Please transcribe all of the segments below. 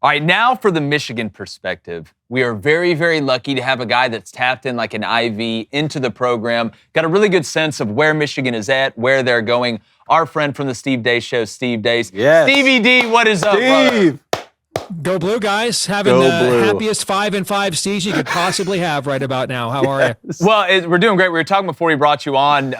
All right, now for the Michigan perspective. We are very, very lucky to have a guy that's tapped in like an IV into the program, got a really good sense of where Michigan is at, where they're going. Our friend from the Steve Deace Show, Steve Deace. Yes. Stevie D, what is up, brother? Go Blue, guys. Having the happiest 5-5 season you could possibly have right about now. How are you? Well, we're doing great. We were talking before we brought you on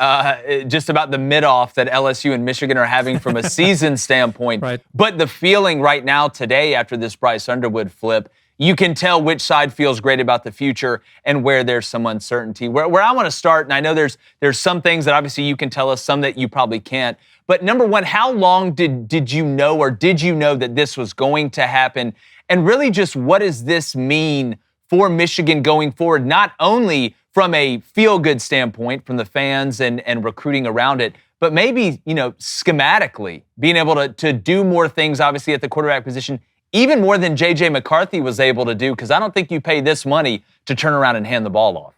just about the mid-off that LSU and Michigan are having from a season standpoint. Right. But the feeling right now today after this Bryce Underwood flip, you can tell which side feels great about the future and where there's some uncertainty. Where I want to start, and I know there's some things that obviously you can tell us, some that you probably can't. But number one, how long did you know, or did you know that this was going to happen? And really just what does this mean for Michigan going forward, not only from a feel-good standpoint from the fans and recruiting around it, but maybe, schematically being able to do more things, obviously, at the quarterback position, even more than J.J. McCarthy was able to do, because I don't think you pay this money to turn around and hand the ball off.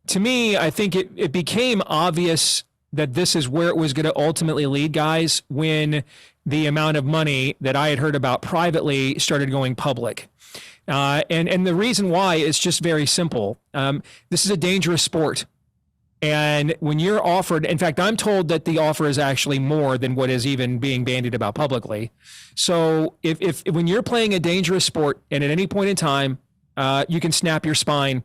To me, I think it became obvious that this is where it was going to ultimately lead, guys, when the amount of money that I had heard about privately started going public. And the reason why is just very simple. This is a dangerous sport. And when you're offered, in fact, I'm told that the offer is actually more than what is even being bandied about publicly. So if when you're playing a dangerous sport and at any point in time, you can snap your spine,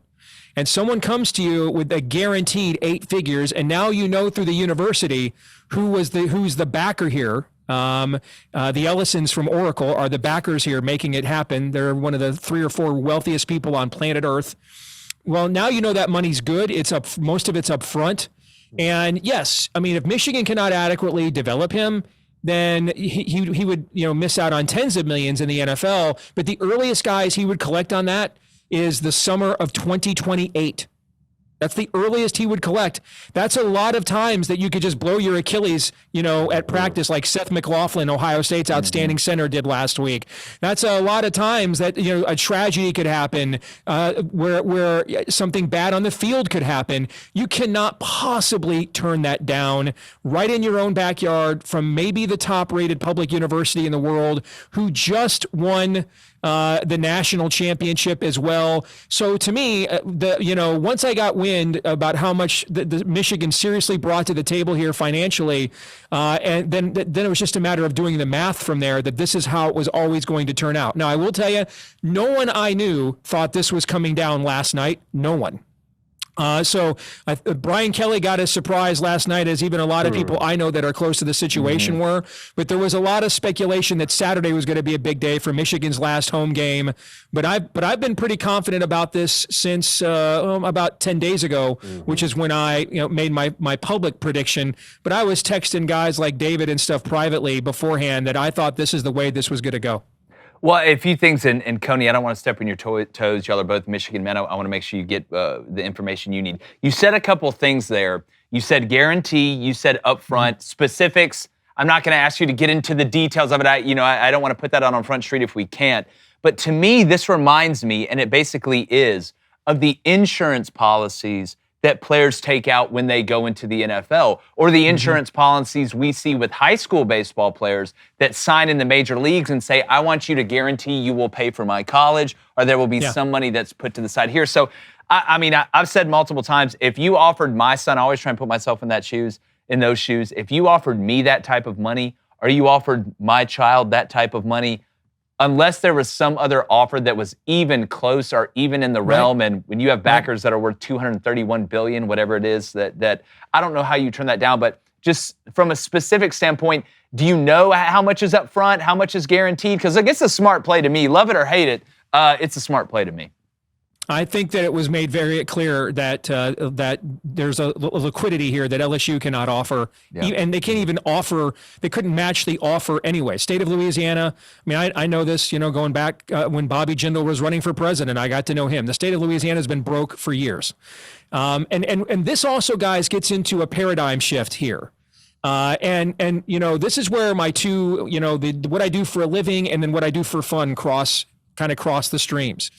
and someone comes to you with a guaranteed 8 figures, and now you know through the university who's the backer here. The Ellisons from Oracle are the backers here making it happen. They're one of the 3 or 4 wealthiest people on planet Earth. Well, now you know that money's good. Most of it's up front. And yes, I mean, if Michigan cannot adequately develop him, then he would miss out on tens of millions in the NFL. But the earliest guys he would collect on that is the summer of 2028. That's the earliest he would collect. That's a lot of times that you could just blow your Achilles, at practice, like Seth McLaughlin, Ohio State's outstanding center, did last week. That's a lot of times that, a tragedy could happen, where something bad on the field could happen. You cannot possibly turn that down right in your own backyard from maybe the top-rated public university in the world, who just won the national championship as well. So to me, once I got wind about how much the Michigan seriously brought to the table here financially, and then it was just a matter of doing the math from there, that this is how it was always going to turn out. Now, I will tell you, no one I knew thought this was coming down last night. No one. So Brian Kelly got a surprise last night, as even a lot of people I know that are close to the situation were. But there was a lot of speculation that Saturday was going to be a big day for Michigan's last home game. But I've been pretty confident about this since about 10 days ago, which is when I made my public prediction. But I was texting guys like David and stuff privately beforehand that I thought this is the way this was going to go. Well, a few things, and Coney, I don't want to step on your toes. Y'all are both Michigan men. I want to make sure you get the information you need. You said a couple things there. You said guarantee. You said upfront. Specifics, I'm not going to ask you to get into the details of it. I don't want to put that out on Front Street if we can't. But to me, this reminds me, and it basically is, of the insurance policies that players take out when they go into the NFL, or the insurance policies we see with high school baseball players that sign in the major leagues and say, I want you to guarantee you will pay for my college, or there will be some money that's put to the side here. So, I've said multiple times, if you offered my son, I always try and put myself in those shoes. If you offered me that type of money, or you offered my child that type of money, unless there was some other offer that was even close or even in the realm, and when you have backers that are worth $231 billion, whatever it is, that I don't know how you turn that down, but just from a specific standpoint, do you know how much is up front, how much is guaranteed? Because it's a smart play to me. Love it or hate it, it's a smart play to me. I think that it was made very clear that there's a liquidity here that LSU cannot offer, and they can't even offer. They couldn't match the offer anyway. State of Louisiana. I mean, I know this. Going back when Bobby Jindal was running for president, I got to know him. The state of Louisiana has been broke for years, and this also, guys, gets into a paradigm shift here. And this is where my two, what I do for a living and then what I do for fun cross the streams.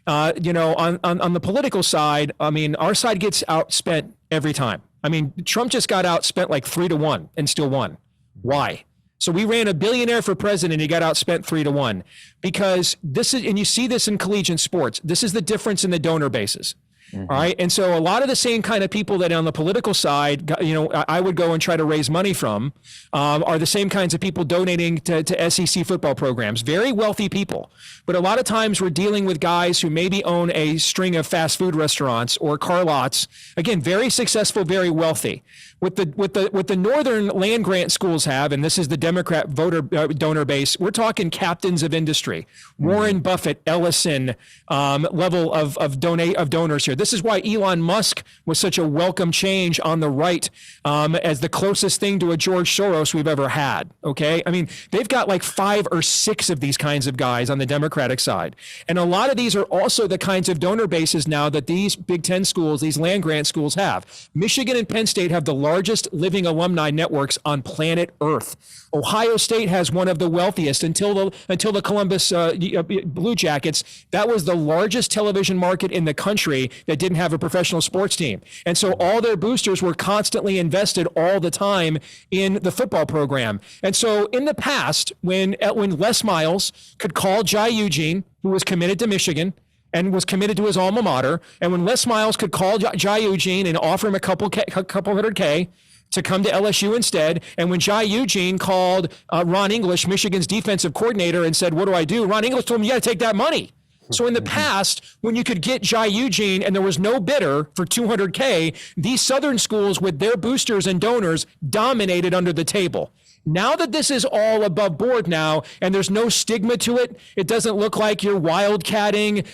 On the political side, I mean, our side gets outspent every time. I mean, Trump just got outspent like 3-1 and still won. Why? So we ran a billionaire for president. He got outspent 3-1 because this is, and you see this in collegiate sports. This is the difference in the donor bases. All right. And so a lot of the same kind of people that on the political side, I would go and try to raise money from are the same kinds of people donating to SEC football programs. Very wealthy people. But a lot of times we're dealing with guys who maybe own a string of fast food restaurants or car lots. Again, very successful, very wealthy. What the northern land grant schools have, and this is the Democrat voter donor base, we're talking captains of industry, Warren Buffett, Ellison level of donors here. This is why Elon Musk was such a welcome change on the right as the closest thing to a George Soros we've ever had. Okay, I mean they've got like 5 or 6 of these kinds of guys on the Democratic side, and a lot of these are also the kinds of donor bases now that these Big Ten schools, these land grant schools have. Michigan and Penn State have the largest living alumni networks on planet Earth. Ohio State has one of the wealthiest until the Columbus Blue Jackets. That was the largest television market in the country that didn't have a professional sports team. And so all their boosters were constantly invested all the time in the football program. And so in the past, when Les Miles could call Jai Eugene, who was committed to Michigan, and was committed to his alma mater, and when Les Miles could call Jai Eugene and offer him a couple $100K to come to LSU instead. And when Jai Eugene called Ron English, Michigan's defensive coordinator, and said, "What do I do?" Ron English told him, "You got to take that money." So in the past, when you could get Jai Eugene and there was no bidder for $200K, these Southern schools with their boosters and donors dominated under the table. Now that this is all above board now, and there's no stigma to it, it doesn't look like you're wildcatting.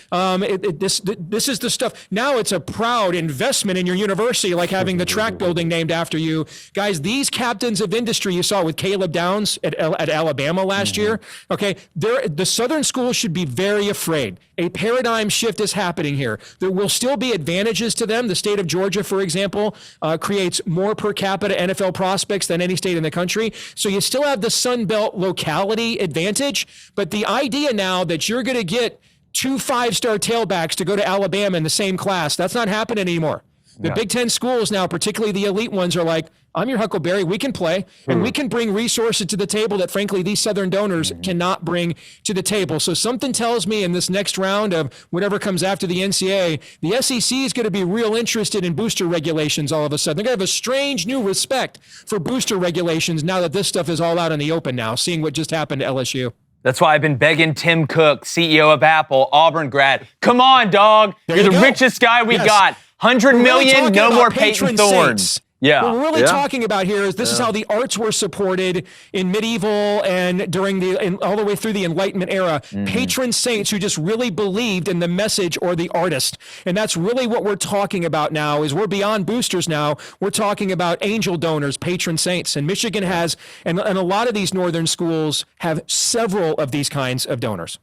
This is the stuff. Now it's a proud investment in your university, like having the track building named after you. Guys, these captains of industry you saw with Caleb Downs at Alabama last year, okay, the Southern schools should be very afraid. A paradigm shift is happening here. There will still be advantages to them. The state of Georgia, for example, creates more per capita NFL prospects than any state in the country. So you still have the Sun Belt locality advantage, but the idea now that you're going to get 2 5-star tailbacks to go to Alabama in the same class, that's not happening anymore. The Big Ten schools now, particularly the elite ones, are like, I'm your Huckleberry. We can play, and we can bring resources to the table that, frankly, these Southern donors cannot bring to the table. So something tells me in this next round of whatever comes after the NCAA, the SEC is going to be real interested in booster regulations all of a sudden. They're going to have a strange new respect for booster regulations now that this stuff is all out in the open now, seeing what just happened to LSU. That's why I've been begging Tim Cook, CEO of Apple, Auburn grad. Come on, dog. You're the richest guy we got. 100 million, no more Peyton Thorne. Yeah. What we're really talking about here is this is how the arts were supported in medieval and all the way through the Enlightenment era. Patron saints who just really believed in the message or the artist. And that's really what we're talking about now is we're beyond boosters now. We're talking about angel donors, patron saints. And Michigan has, and a lot of these northern schools have several of these kinds of donors.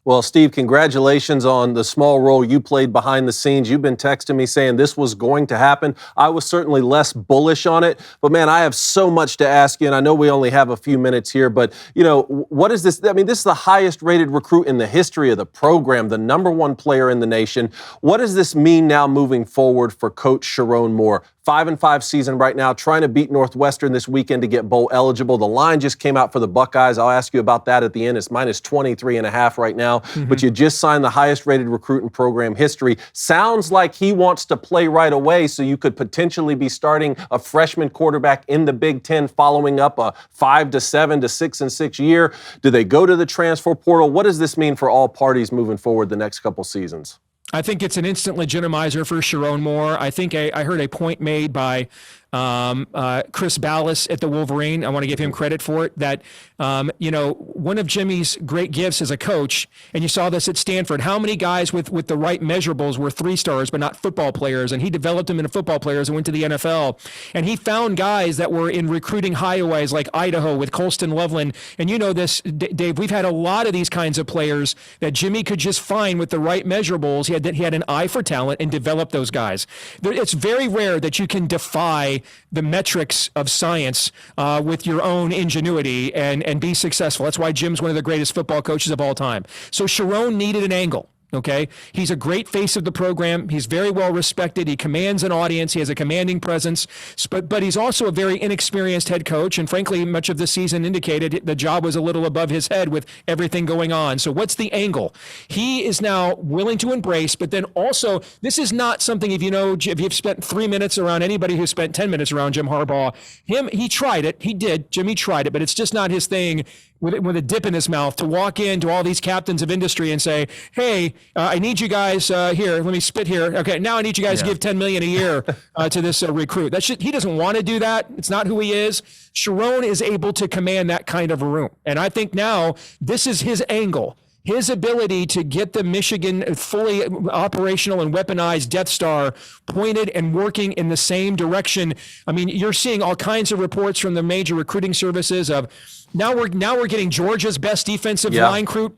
Well, Steve, congratulations on the small role you played behind the scenes. You've been texting me saying this was going to happen. I was certainly less bullish on it, but man, I have so much to ask you, and I know we only have a few minutes here, but what is this? I mean, this is the highest rated recruit in the history of the program, the #1 player in the nation. What does this mean now moving forward for Coach Chiron Moore? 5-5 season right now, trying to beat Northwestern this weekend to get bowl eligible. The line just came out for the Buckeyes. I'll ask you about that at the end. It's minus 23.5 right now, but you just signed the highest rated recruit in program history. Sounds like he wants to play right away, so you could potentially be starting a freshman quarterback in the Big Ten following up a 5 to 7 to 6-6 year. Do they go to the transfer portal? What does this mean for all parties moving forward the next couple seasons? I think it's an instant legitimizer for Chiron Moore. I think I heard a point made by Chris Ballas at the Wolverine. I want to give him credit for it. That one of Jimmy's great gifts as a coach, and you saw this at Stanford. How many guys with the right measurables were 3-stars but not football players? And he developed them into football players and went to the NFL. And he found guys that were in recruiting highways like Idaho with Colston Loveland. And you know this, Dave. We've had a lot of these kinds of players that Jimmy could just find with the right measurables. He had an eye for talent and developed those guys. It's very rare that you can defy the metrics of science with your own ingenuity and be successful. That's why Jim's one of the greatest football coaches of all time. So Chiron needed an angle. Okay. He's a great face of the program. He's very well respected. He commands an audience. He has a commanding presence, but he's also a very inexperienced head coach. And frankly, much of the season indicated the job was a little above his head with everything going on. So what's the angle? He is now willing to embrace, but then also, this is not something, if you've spent 3 minutes around anybody who spent 10 minutes around Jim Harbaugh, he tried it. He did. Jimmy tried it, but it's just not his thing with a dip in his mouth to walk into all these captains of industry and say, hey, I need you guys here. Let me spit here. Okay, now I need you guys to give $10 million a year to this recruit. He doesn't want to do that. It's not who he is. Chiron is able to command that kind of a room. And I think now this is his angle. His ability to get the Michigan fully operational and weaponized Death Star pointed and working in the same direction. I mean, you're seeing all kinds of reports from the major recruiting services of now we're getting Georgia's best defensive line recruit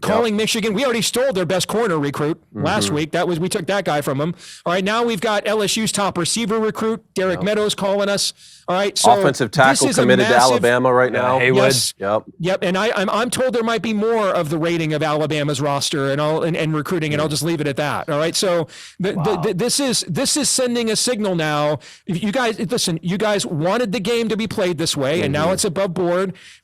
calling Michigan. We already stole their best corner recruit last week. We took that guy from them. All right, now we've got LSU's top receiver recruit, Derek Meadows, calling us. All right, so offensive tackle committed to Alabama right now. Haywood. Yes. Yep. And I'm told there might be more of the rating of Alabama's roster and recruiting, and I'll just leave it at that. All right. So this is sending a signal now. You guys, listen. You guys wanted the game to be played this way, and now it's above board.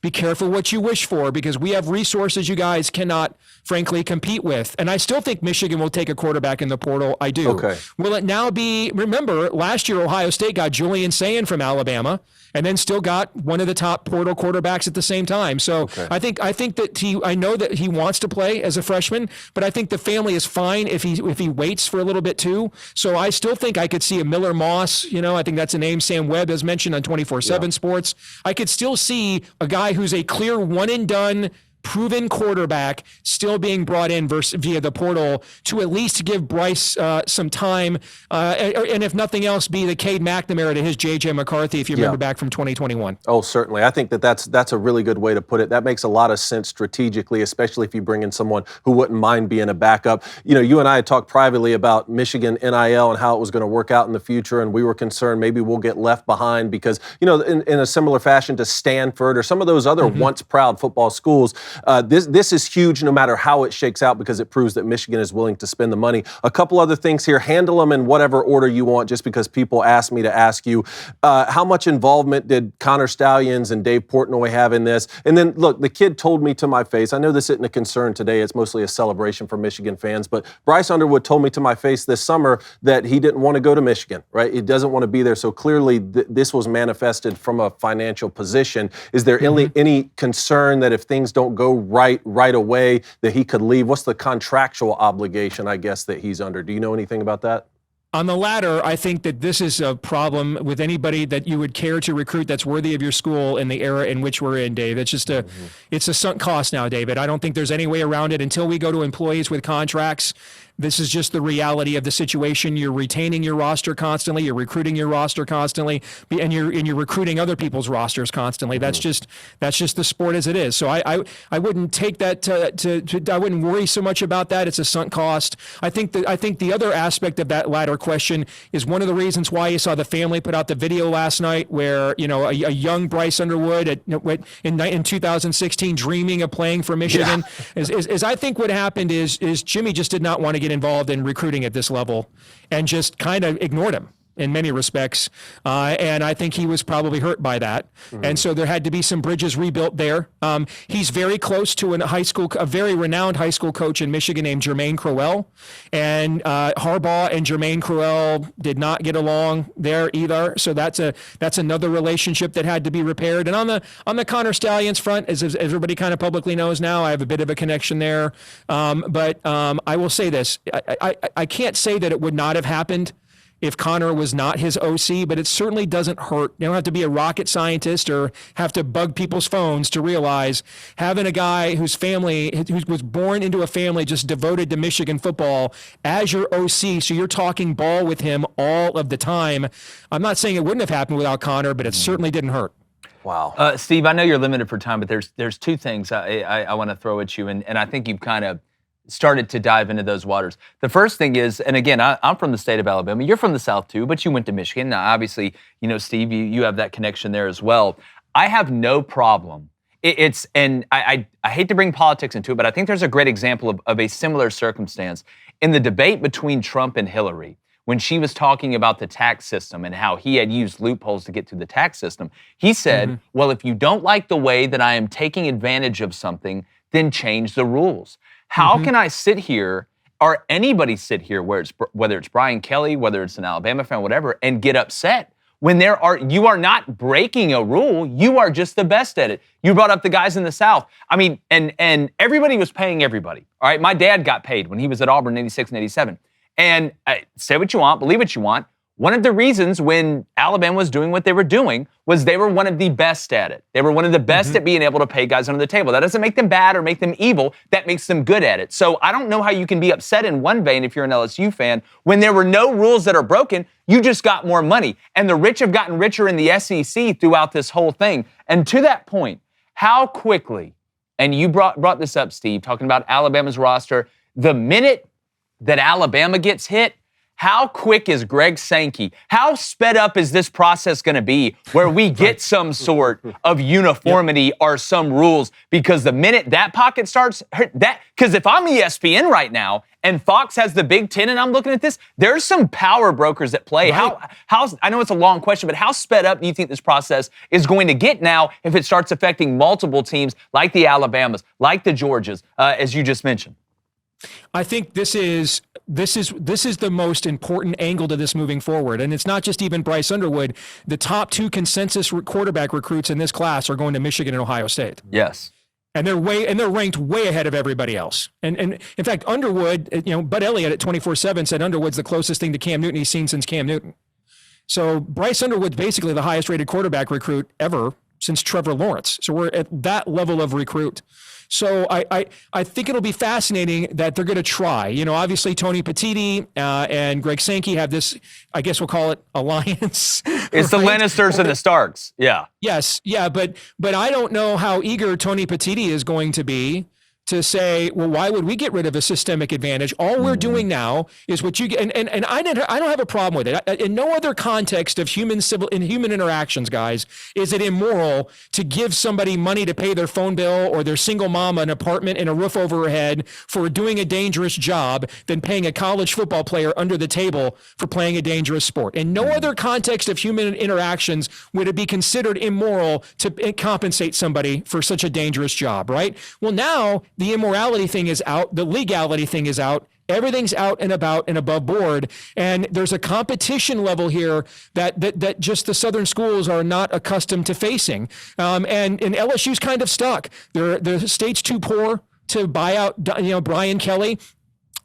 Be careful what you wish for, because we have resources you guys cannot, frankly, compete with. And I still think Michigan will take a quarterback in the portal. I do. Okay. Will it now be? Remember, last year Ohio State got Julian Sayin from Alabama, and then still got one of the top portal quarterbacks at the same time. So I think that I know that he wants to play as a freshman, but I think the family is fine if he waits for a little bit too. So I still think I could see a Miller Moss. I think that's a name Sam Webb has mentioned on 24/7 Sports. I could still see a guy who's a clear one and done, proven quarterback still being brought in via the portal to at least give Bryce some time, and if nothing else, be the Cade McNamara to his J.J. McCarthy, if you remember back from 2021. Oh, certainly. I think that's a really good way to put it. That makes a lot of sense strategically, especially if you bring in someone who wouldn't mind being a backup. You and I had talked privately about Michigan NIL and how it was going to work out in the future, and we were concerned maybe we'll get left behind because, in a similar fashion to Stanford or some of those other once proud football schools, this is huge no matter how it shakes out, because it proves that Michigan is willing to spend the money. A couple other things here. Handle them in whatever order you want, just because people asked me to ask you. How much involvement did Connor Stallions and Dave Portnoy have in this? And then, look, the kid told me to my face, I know this isn't a concern today, it's mostly a celebration for Michigan fans, but Bryce Underwood told me to my face this summer that he didn't want to go to Michigan, right? He doesn't want to be there. So clearly this was manifested from a financial position. Is there any concern that if things don't go right away that he could leave? What's the contractual obligation, I guess, that he's under? Do you know anything about that? On the latter, I think that this is a problem with anybody that you would care to recruit that's worthy of your school in the era in which we're in, Dave. It's just it's a sunk cost now, David. I don't think there's any way around it until we go to employees with contracts. This is just the reality of the situation. You're retaining your roster constantly. You're recruiting your roster constantly, and you're recruiting other people's rosters constantly. That's just the sport as it is. So I wouldn't take that I wouldn't worry so much about that. It's a sunk cost. I think the other aspect of that latter question is one of the reasons why you saw the family put out the video last night, where a young Bryce Underwood in 2016 dreaming of playing for Michigan. Is I think what happened is Jimmy just did not want to get involved in recruiting at this level and just kind of ignored him in many respects. And I think he was probably hurt by that. And so there had to be some bridges rebuilt there. He's very close to a very renowned high school coach in Michigan named Jermaine Crowell. And Harbaugh and Jermaine Crowell did not get along there either. So that's another relationship that had to be repaired. And on the Connor Stallions front, as everybody kind of publicly knows now, I have a bit of a connection there. But I will say this, I can't say that it would not have happened if Connor was not his OC, but it certainly doesn't hurt. You don't have to be a rocket scientist or have to bug people's phones to realize having a guy who was born into a family just devoted to Michigan football as your OC, so you're talking ball with him all of the time. I'm not saying it wouldn't have happened without Connor, but it certainly didn't hurt. Wow. Steve, I know you're limited for time, but there's two things I want to throw at you, and I think you've kind of started to dive into those waters. The first thing is, and again, I'm from the state of Alabama. You're from the South too, but you went to Michigan. Now, obviously, Steve, you have that connection there as well. I have no problem and I hate to bring politics into it, but I think there's a great example of a similar circumstance in the debate between Trump and Hillary. When she was talking about the tax system and how he had used loopholes to get to the tax system, he said, well, if you don't like the way that I am taking advantage of something, then change the rules. How can I sit here, or anybody sit here, whether it's Brian Kelly, whether it's an Alabama fan, whatever, and get upset when you are not breaking a rule, you are just the best at it. You brought up the guys in the South. I mean, and everybody was paying everybody, all right? My dad got paid when he was at Auburn in 86 and 87. And say what you want, believe what you want. One of the reasons when Alabama was doing what they were doing was they were one of the best at it. They were one of the best at being able to pay guys under the table. That doesn't make them bad or make them evil. That makes them good at it. So I don't know how you can be upset in one vein if you're an LSU fan when there were no rules that are broken. You just got more money. And the rich have gotten richer in the SEC throughout this whole thing. And to that point, how quickly, and you brought this up, Steve, talking about Alabama's roster, the minute that Alabama gets hit, how quick is Greg Sankey? How sped up is this process going to be where we get some sort of uniformity or some rules? Because the minute that pocket starts, because if I'm ESPN right now and Fox has the Big Ten and I'm looking at this, there's some power brokers at play. Right. How I know it's a long question, but how sped up do you think this process is going to get now if it starts affecting multiple teams like the Alabamas, like the Georgias, as you just mentioned? I think this is the most important angle to this moving forward. And it's not just even Bryce Underwood. The top two consensus quarterback recruits in this class are going to Michigan and Ohio State. Yes. And they're ranked way ahead of everybody else. And in fact, Underwood, Bud Elliott at 24/7 said Underwood's the closest thing to Cam Newton he's seen since Cam Newton. So Bryce Underwood's basically the highest rated quarterback recruit ever since Trevor Lawrence. So we're at that level of recruit. So I think it'll be fascinating that they're going to try. Obviously Tony Petitti and Greg Sankey have this, I guess we'll call it alliance. It's the Lannisters and the Starks. Yeah. Yes. Yeah. But I don't know how eager Tony Petitti is going to be to say, well, why would we get rid of a systemic advantage? All we're doing now is what you get, and I don't have a problem with it. In no other context of human interactions, guys, is it immoral to give somebody money to pay their phone bill or their single mom an apartment and a roof over her head for doing a dangerous job than paying a college football player under the table for playing a dangerous sport. In no other context of human interactions would it be considered immoral to compensate somebody for such a dangerous job, right? Well, now the immorality thing is out. The legality thing is out. Everything's out and about and above board. And there's a competition level here that just the Southern schools are not accustomed to facing. And LSU's kind of stuck. The state's too poor to buy out, Brian Kelly.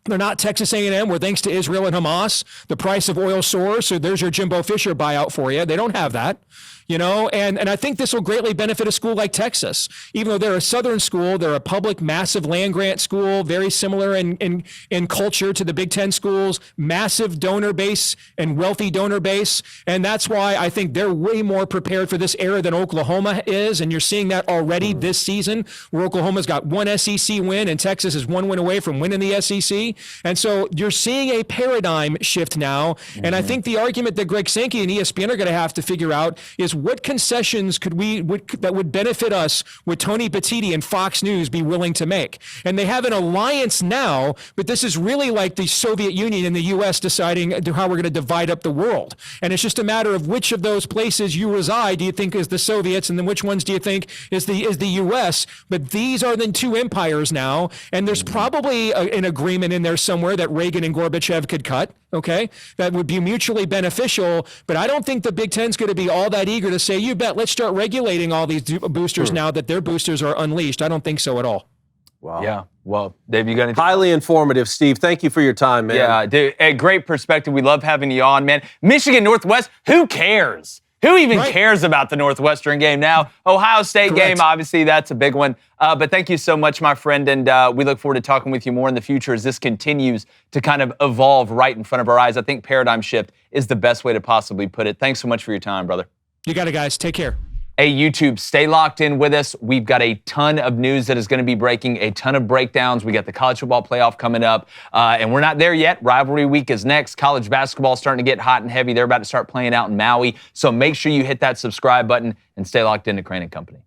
They're not Texas A&M, where thanks to Israel and Hamas, the price of oil soars. So there's your Jimbo Fisher buyout for you. They don't have that. And I think this will greatly benefit a school like Texas. Even though they're a Southern school, they're a public, massive land grant school, very similar in culture to the Big Ten schools, massive donor base and wealthy donor base. And that's why I think they're way more prepared for this era than Oklahoma is. And you're seeing that already this season, where Oklahoma's got one SEC win and Texas is one win away from winning the SEC. And so you're seeing a paradigm shift now. And I think the argument that Greg Sankey and ESPN are going to have to figure out is what concessions that would benefit us would Tony Petitti and Fox News be willing to make? And they have an alliance now, but this is really like the Soviet Union and the U.S. deciding how we're going to divide up the world. And it's just a matter of which of those places you reside do you think is the Soviets, and then which ones do you think is the U.S.? But these are the two empires now, and there's probably an agreement in there somewhere that Reagan and Gorbachev could cut. Okay, that would be mutually beneficial, but I don't think the Big Ten's going to be all that eager to say, you bet, let's start regulating all these boosters now that their boosters are unleashed. I don't think so at all. Wow. Yeah. Well, Dave, you got anything? Highly informative, Steve. Thank you for your time, man. Yeah, dude, a great perspective. We love having you on, man. Michigan Northwest, who cares? Who even cares about the Northwestern game now? Ohio State game, obviously, that's a big one. But thank you so much, my friend, and we look forward to talking with you more in the future as this continues to kind of evolve right in front of our eyes. I think paradigm shift is the best way to possibly put it. Thanks so much for your time, brother. You got it, guys. Take care. Hey, YouTube, stay locked in with us. We've got a ton of news that is going to be breaking, a ton of breakdowns. We got the college football playoff coming up, and we're not there yet. Rivalry week is next. College basketball is starting to get hot and heavy. They're about to start playing out in Maui. So make sure you hit that subscribe button and stay locked into Crain & Company.